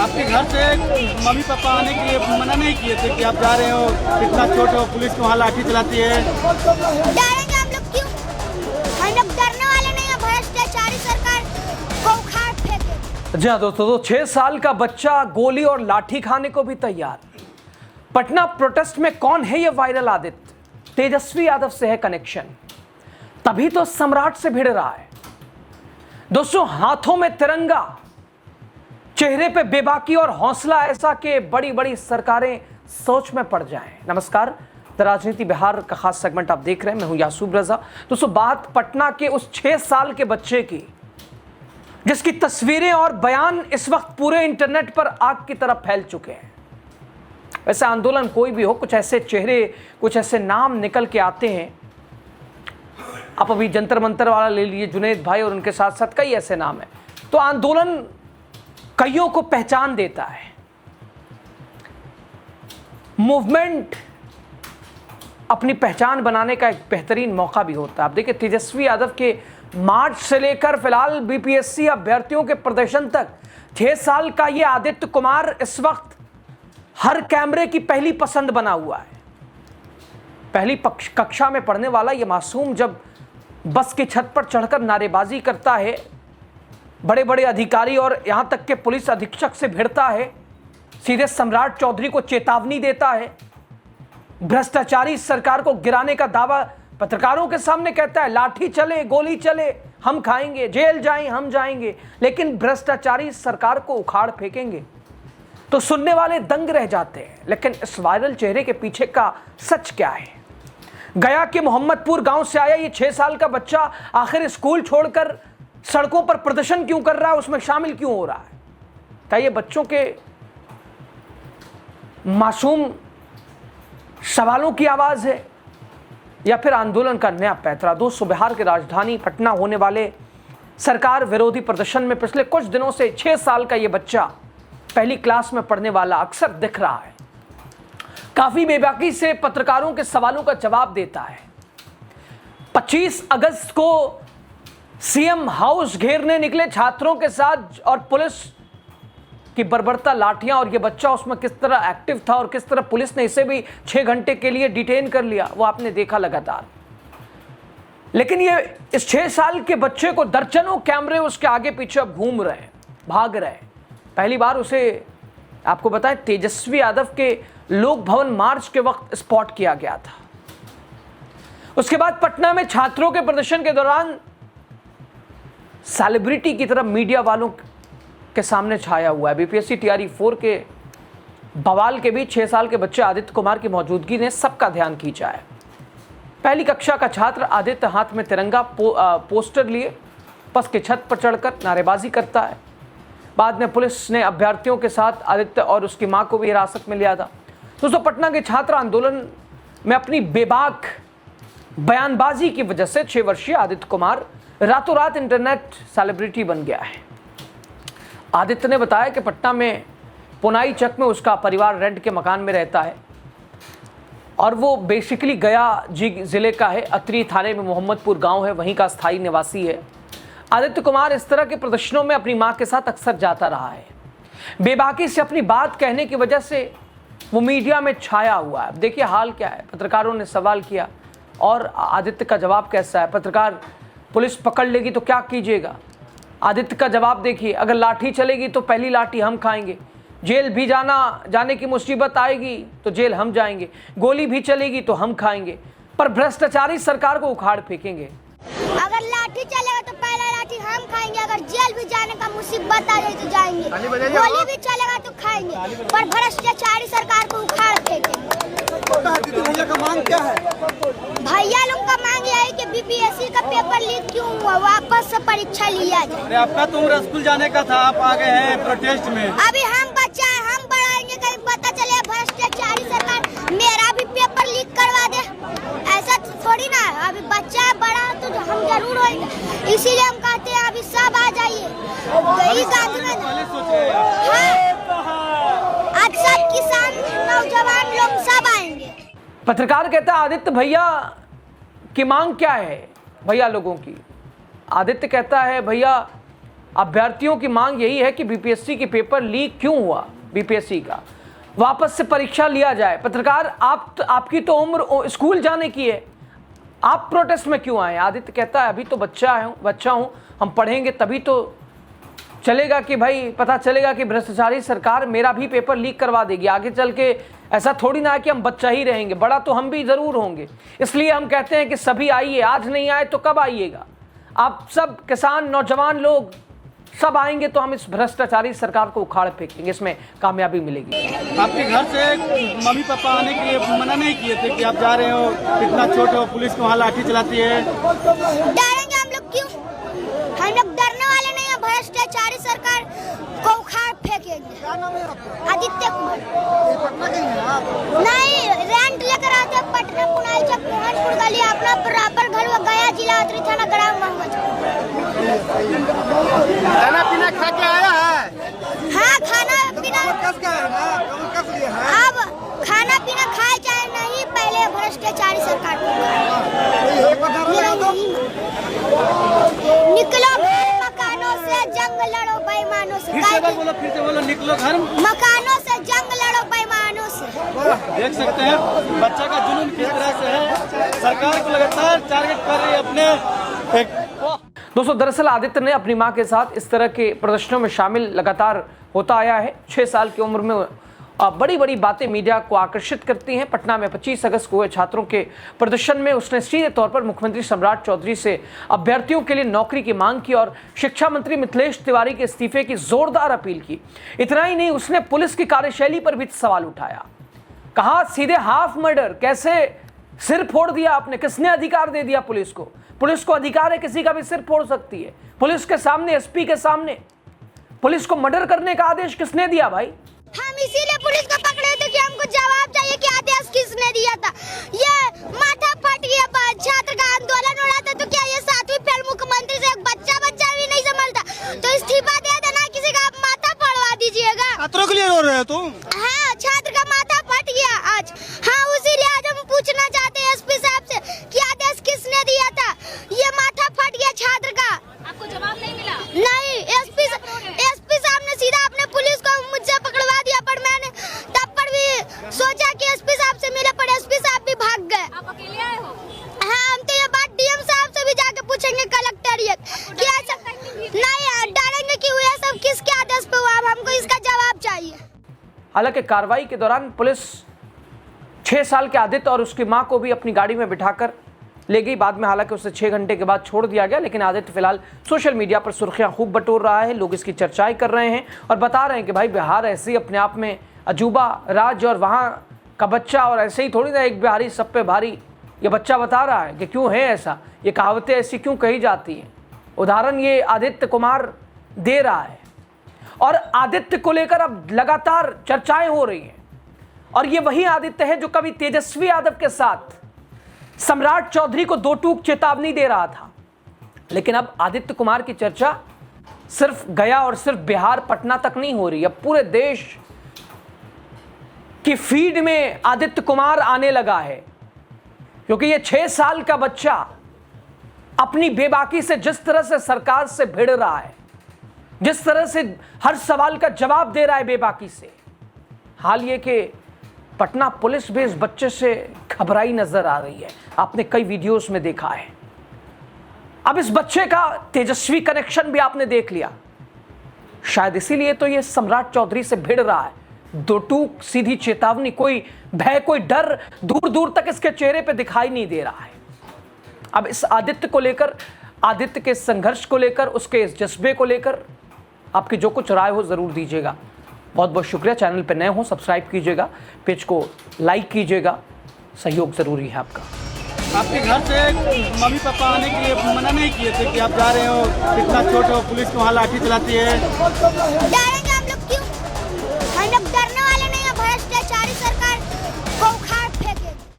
आपके घर से मम्मी पापा आने के लिए मना नहीं किए थे कि आप जा रहे हो, इतना छोट हो, पुलिस को वहाँ लाठी चलाती है? डरेंगे हम लोग क्यों? हम लोग डरने वाले नहीं है। भ्रष्टाचारी सरकार को उखाड़ फेंके। जी हाँ दोस्तों, तो 6 साल का बच्चा गोली और लाठी खाने को भी तैयार। पटना प्रोटेस्ट में कौन है ये वायरल आदित्य? तेजस्वी यादव से है कनेक्शन, तभी तो सम्राट से भिड़ रहा है। दोस्तों, हाथों में तिरंगा, चेहरे पे बेबाकी और हौसला ऐसा कि बड़ी बड़ी सरकारें सोच में पड़ जाएं। नमस्कार, द राजनीति बिहार का खास सेगमेंट आप देख रहे हैं। मैं हूं यासूब रजा। दोस्तों, बात पटना के उस 6 साल के बच्चे की जिसकी तस्वीरें और बयान इस वक्त पूरे इंटरनेट पर आग की तरह फैल चुके हैं। वैसे आंदोलन कोई भी हो, कुछ ऐसे चेहरे, कुछ ऐसे नाम निकल के आते हैं। आप अभी जंतर मंतर वाला ले लीजिए, जुनैद भाई, और उनके साथ साथ कई ऐसे नाम हैं। तो आंदोलन कईयों को पहचान देता है। मूवमेंट अपनी पहचान बनाने का एक बेहतरीन मौका भी होता है। आप देखिए, तेजस्वी यादव के मार्च से लेकर फिलहाल बीपीएससी अभ्यर्थियों के प्रदर्शन तक 6 साल का ये आदित्य कुमार इस वक्त हर कैमरे की पहली पसंद बना हुआ है। पहली कक्षा में पढ़ने वाला ये मासूम जब बस की छत पर चढ़कर नारेबाजी करता है, बड़े बड़े अधिकारी और यहां तक के पुलिस अधीक्षक से भिड़ता है, सीधे सम्राट चौधरी को चेतावनी देता है, भ्रष्टाचारी सरकार को गिराने का दावा पत्रकारों के सामने कहता है, लाठी चले, गोली चले, हम खाएंगे, जेल जाएं, हम जाएंगे, लेकिन भ्रष्टाचारी सरकार को उखाड़ फेंकेंगे। तो सुनने वाले दंग रह जाते हैं। लेकिन इस वायरल चेहरे के पीछे का सच क्या है? गया के मोहम्मदपुर गांव से आया ये 6 साल का बच्चा आखिर स्कूल छोड़कर सड़कों पर प्रदर्शन क्यों कर रहा है, उसमें शामिल क्यों हो रहा है? क्या ये बच्चों के मासूम सवालों की आवाज है या फिर आंदोलन का नया पैंतरा? दोस्तों, बिहार की राजधानी पटना होने वाले सरकार विरोधी प्रदर्शन में पिछले कुछ दिनों से 6 साल का ये बच्चा, पहली क्लास में पढ़ने वाला, अक्सर दिख रहा है। काफी बेबाकी से पत्रकारों के सवालों का जवाब देता है। 25 अगस्त को सीएम हाउस घेरने निकले छात्रों के साथ और पुलिस की बर्बरता लाठियां, और ये बच्चा उसमें किस तरह एक्टिव था और किस तरह पुलिस ने इसे भी 6 घंटे के लिए डिटेन कर लिया, वो आपने देखा लगातार। लेकिन ये इस 6 साल के बच्चे को दर्जनों कैमरे उसके आगे पीछे अब घूम रहे हैं, भाग रहे हैं। पहली बार उसे, आपको बताएं, तेजस्वी यादव के लोक भवन मार्च के वक्त स्पॉट किया गया था। उसके बाद पटना में छात्रों के प्रदर्शन के दौरान सेलिब्रिटी की तरह मीडिया वालों के सामने छाया हुआ है। बीपीएससी टीआरई 4 के बवाल के बीच 6 साल के बच्चे आदित्य कुमार की मौजूदगी ने सबका ध्यान खींचा है। पहली कक्षा का छात्र आदित्य हाथ में तिरंगा पोस्टर लिए बस की छत पर चढ़कर नारेबाजी करता है। बाद में पुलिस ने अभ्यर्थियों के साथ आदित्य और उसकी मां को भी हिरासत में लिया था। दोस्तों, पटना के छात्र आंदोलन में अपनी बेबाक बयानबाजी की वजह से 6 वर्षीय आदित्य कुमार रातों रात इंटरनेट सेलिब्रिटी बन गया है। आदित्य ने बताया कि पटना में पुनाई चक में उसका परिवार रेंट के मकान में रहता है और वो बेसिकली गया जिले का है। अतरी थाने में मोहम्मदपुर गांव है, वहीं का स्थायी निवासी है। आदित्य कुमार इस तरह के प्रदर्शनों में अपनी मां के साथ अक्सर जाता रहा है। बेबाकी से अपनी बात कहने की वजह से वो मीडिया में छाया हुआ है। अब देखिए हाल क्या है। पत्रकारों ने सवाल किया और आदित्य का जवाब कैसा है। पत्रकार, पुलिस पकड़ लेगी तो क्या कीजिएगा? आदित्य का जवाब देखिए, अगर लाठी चलेगी तो पहली लाठी हम खाएंगे, जेल भी जाने की मुसीबत आएगी तो जेल हम जाएंगे, गोली भी चलेगी तो हम खाएंगे, पर भ्रष्टाचारी सरकार को उखाड़ फेंकेंगे। अगर लाठी चलेगा तो पहला लाठी हम खाएंगे, अगर जेल भी जाने का मुसीबत आ जाए तो जाएंगे, गोली भी चलेगा तो खाएंगे, पर भ्रष्टाचारी सरकार को उखाड़ फेंकेंगे। भैया का मांग क्या है? भैया लोग का मांग यह है कि बीपीएससी का पेपर लीक क्यों हुआ, वापस से परीक्षा लिया जाए। अरे आपका तो उम्र स्कूल जाने का था, आप आ गए हैं प्रोटेस्ट में। अभी हम बच्चा है, हम बढ़ाएंगे, कहीं पता चले भ्रष्टाचारी सरकार मेरा भी पेपर लीक करवा दे। ऐसा थोड़ी ना है, अभी बच्चा है, बड़ा तो हम जरूर होंगे। इसीलिए हम कहते हैं अभी सब आ जाइए। आज सब किसान, नौजवान लोग सब आएंगे। पत्रकार कहता है, आदित्य भैया की मांग क्या है? भैया लोगों की। आदित्य कहता है, भैया अभ्यर्थियों की मांग यही है कि बीपीएससी की पेपर लीक क्यों हुआ, बीपीएससी का वापस से परीक्षा लिया जाए। पत्रकार आपकी तो उम्र स्कूल जाने की है, आप प्रोटेस्ट में क्यों आए? आदित्य कहता है अभी तो बच्चा हूं, हम पढ़ेंगे तभी तो चलेगा कि भाई पता चलेगा कि भ्रष्टाचारी सरकार मेरा भी पेपर लीक करवा देगी। आगे चल के ऐसा थोड़ी ना है कि हम बच्चा ही रहेंगे, बड़ा तो हम भी जरूर होंगे। इसलिए हम कहते हैं कि सभी आइए, आज नहीं आए तो कब आइएगा? आप सब किसान, नौजवान लोग सब आएंगे तो हम इस भ्रष्टाचारी सरकार को उखाड़ फेंकेंगे, इसमें कामयाबी मिलेगी। आपके घर से मम्मी पापा आने के लिए मना नहीं किए थे कि आप जा रहे हो, इतना छोटे हो, पुलिस को वहाँ लाठी चलाती है? डरेंगे हम लोग क्यों? हम लोग डरने वाले नहीं है। भ्रष्टाचारी सरकार को उखाड़ फेंकेंगे। आदित्य कुमार नहीं, रेंट लेकर आते हैं पटना, पुनाई चक, मोहनपुर गली, अपना प्रॉपर घर वो गया जिला अतरी थाना ग्राम महमद। खाना पीना खा के आया है? हाँ, खाना पीना अब खाना पीना खाए चाहे नहीं, पहले भ्रष्टाचारी सरकार निकलो मकानों से, जंग लड़ो बेईमानों से। फिर से बोलो, निकलो घर, मकानों से जंग लड़ो बेईमानों से। देख सकते हैं बच्चा का जुनून किस तरह से है, सरकार को लगातार टारगेट कर रही है अपने। दोस्तों, दरअसल आदित्य ने अपनी मां के साथ इस तरह के प्रदर्शनों में शामिल लगातार होता आया है। 6 साल की उम्र में बड़ी बड़ी बातें मीडिया को आकर्षित करती हैं। पटना में 25 अगस्त को हुए छात्रों के प्रदर्शन में उसने सीधे तौर पर मुख्यमंत्री सम्राट चौधरी से अभ्यर्थियों के लिए नौकरी की मांग की और शिक्षा मंत्री मिथिलेश तिवारी के इस्तीफे की जोरदार अपील की। इतना ही नहीं, उसने पुलिस की कार्यशैली पर भी सवाल उठाया। कहा सीधे हाफ मर्डर, कैसे सिर फोड़ दिया आपने? किसने अधिकार दे दिया पुलिस को? पुलिस को अधिकार है किसी का भी सिर फोड़ सकती है। पुलिस के सामने, एसपी के सामने पुलिस को मर्डर करने का आदेश किसने दिया भाई? हम इसीलिए पुलिस को पकड़े थे कि हमको जवाब चाहिए कि आदेश किसने दिया था। ये माथा फट गया, छात्र का आंदोलन हो रहा था तो क्या ये 7वीं फेल मुख्यमंत्री से एक बच्चा भी नहीं संभलता? तो इस्तीफा दे देना, किसी का माथा फड़वा दीजिएगा। छात्रों के लिए रो रहे हो तुम? हाँ, छात्र का माथा फट गया आज। हाँ, उसीलिए आज हम पूछना चाहते हैं एसपी साहब से कि आदेश किसने दिया था। ये माथा फट गया छात्र का। आपको जवाब नहीं मिला? नहीं, एसपी साहब ने सीधा अपने पुलिस को मुझसे पकड़वा दिया, पर मैंने तब पर भी सोचा कि एसपी साहब से मिले, पर एसपी साहब भी भाग गए। आप अकेले आए हो? हाँ, हम तो ये बात डीएम साहब से भी जाके पूछेंगे कलेक्टेरिएट कि ऐसा नहीं डरेंगे कि ये सब किसके आदेश पे हुआ। अब हमको इसका जवाब चाहिए। हालांकि कार्रवाई के दौरान पुलिस 6 साल के आदित्य और उसकी मां को भी अपनी गाड़ी में बिठाकर ले गई। बाद में हालांकि उसे 6 घंटे के बाद छोड़ दिया गया, लेकिन आदित्य फिलहाल सोशल मीडिया पर सुर्खियां खूब बटोर रहा है। लोग इसकी चर्चाएं कर रहे हैं और बता रहे हैं कि भाई बिहार ऐसे ही अपने आप में अजूबा राज्य और वहां का बच्चा, और ऐसे ही थोड़ी ना एक बिहारी सब पे भारी। ये बच्चा बता रहा है कि क्यों है ऐसा, ये कहावतें ऐसी क्यों कही जाती हैं। उदाहरण ये आदित्य कुमार दे रहा है और आदित्य को लेकर अब लगातार चर्चाएं हो रही हैं। और ये वही आदित्य है जो कभी तेजस्वी यादव के साथ सम्राट चौधरी को 2 टूक चेतावनी दे रहा था। लेकिन अब आदित्य कुमार की चर्चा सिर्फ गया और सिर्फ बिहार, पटना तक नहीं हो रही। अब पूरे देश की फीड में आदित्य कुमार आने लगा है, क्योंकि ये 6 साल का बच्चा अपनी बेबाकी से जिस तरह से सरकार से भिड़ रहा है, जिस तरह से हर सवाल का जवाब दे रहा है बेबाकी से, हाल ये कि पटना पुलिस भी इस बच्चे से घबराई नजर आ रही है। आपने कई वीडियोस में देखा है। अब इस बच्चे का तेजस्वी कनेक्शन भी आपने देख लिया। शायद इसीलिए तो ये सम्राट चौधरी से भिड़ रहा है। 2 टूक सीधी चेतावनी, कोई भय, कोई डर दूर दूर तक इसके चेहरे पे दिखाई नहीं दे रहा है। अब इस आदित्य को लेकर, आदित्य के संघर्ष को लेकर, उसके इस जज्बे को लेकर आपकी जो कुछ राय हो जरूर दीजिएगा। बहुत बहुत शुक्रिया। चैनल पर नए हो सब्सक्राइब कीजिएगा, पेज को लाइक कीजिएगा, सहयोग जरूरी है आपका। आपके घर से मम्मी पापा आने के लिए मना नहीं किए थे कि आप जा रहे हो, इतना छोटे हो, पुलिस को वहाँ लाठी चलाती है?